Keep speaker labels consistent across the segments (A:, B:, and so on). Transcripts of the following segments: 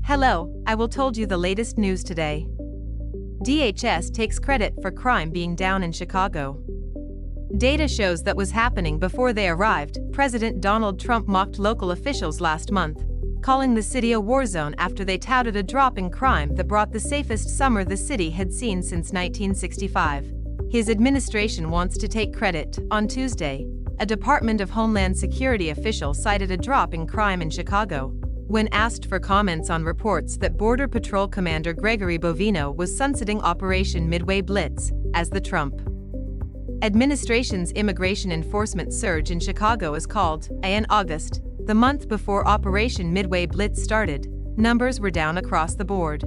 A: Hello, I will told you the latest news today. DHS takes credit for crime being down in Chicago. Data shows that was happening before they arrived. President Donald Trump mocked local officials last month, calling the city a war zone after they touted a drop in crime that brought the safest summer the city had seen since 1965. His administration wants to take credit. On Tuesday, a Department of Homeland Security official cited a drop in crime in Chicago when asked for comments on reports that Border Patrol Commander Gregory Bovino was sunsetting Operation Midway Blitz as the Trump administration's immigration enforcement surge in Chicago is called. In August, the month before Operation Midway Blitz started, numbers were down across the board.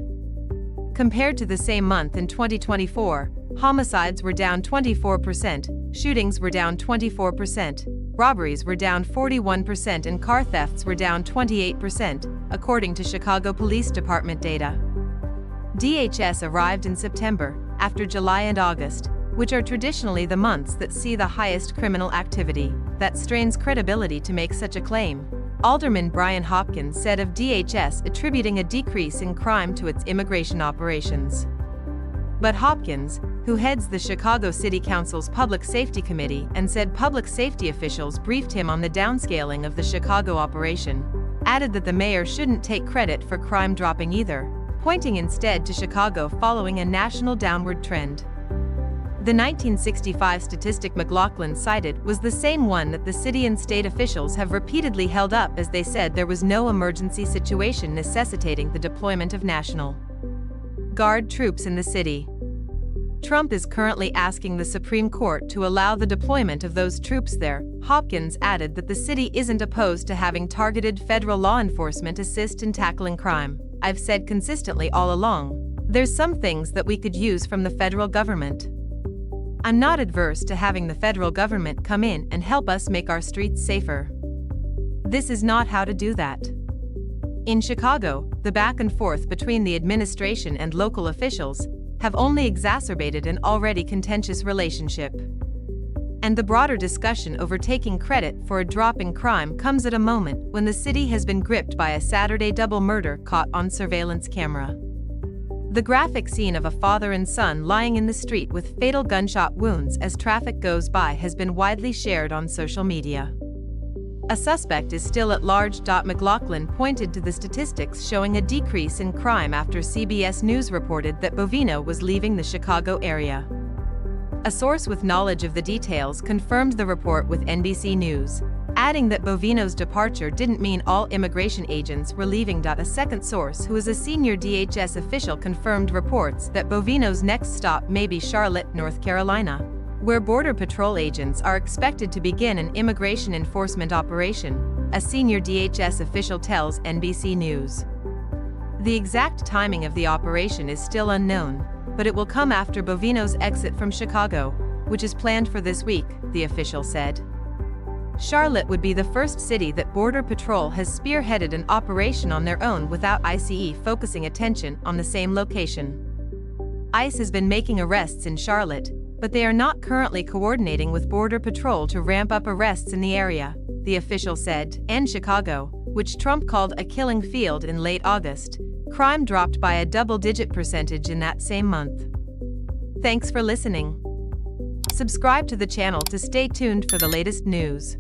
A: Compared to the same month in 2024, homicides were down 24%, shootings were down 24%, robberies were down 41%, and car thefts were down 28%, according to Chicago Police Department data. DHS arrived in September, after July and August, which are traditionally the months that see the highest criminal activity. That strains credibility to make such a claim. Alderman Brian Hopkins said of DHS attributing a decrease in crime to its immigration operations. But Hopkins, who heads the Chicago City Council's Public Safety Committee and said public safety officials briefed him on the downscaling of the Chicago operation, added that the mayor shouldn't take credit for crime dropping either, pointing instead to Chicago following a national downward trend. The 1965 statistic McLaughlin cited was the same one that the city and state officials have repeatedly held up, as they said there was no emergency situation necessitating the deployment of National Guard troops in the city. Trump is currently asking the Supreme Court to allow the deployment of those troops there. Hopkins added that the city isn't opposed to having targeted federal law enforcement assist in tackling crime. I've said consistently all along, there's some things that we could use from the federal government. I'm not adverse to having the federal government come in and help us make our streets safer. This is not how to do that. In Chicago, the back and forth between the administration and local officials have only exacerbated an already contentious relationship. And the broader discussion over taking credit for a drop in crime comes at a moment when the city has been gripped by a Saturday double murder caught on surveillance camera. The graphic scene of a father and son lying in the street with fatal gunshot wounds as traffic goes by has been widely shared on social media. A suspect is still at large. McLaughlin pointed to the statistics showing a decrease in crime after CBS News reported that Bovino was leaving the Chicago area. A source with knowledge of the details confirmed the report with NBC News, adding that Bovino's departure didn't mean all immigration agents were leaving. A second source, who is a senior DHS official, confirmed reports that Bovino's next stop may be Charlotte, North Carolina, where Border Patrol agents are expected to begin an immigration enforcement operation, a senior DHS official tells NBC News. The exact timing of the operation is still unknown, but it will come after Bovino's exit from Chicago, which is planned for this week, the official said. Charlotte would be the first city that Border Patrol has spearheaded an operation on their own without ICE focusing attention on the same location. ICE has been making arrests in Charlotte, but they are not currently coordinating with Border Patrol to ramp up arrests in the area, the official said. And Chicago, which Trump called a killing field in late August, crime dropped by a double-digit percentage in that same month. Thanks for listening. Subscribe to the channel to stay tuned for the latest news.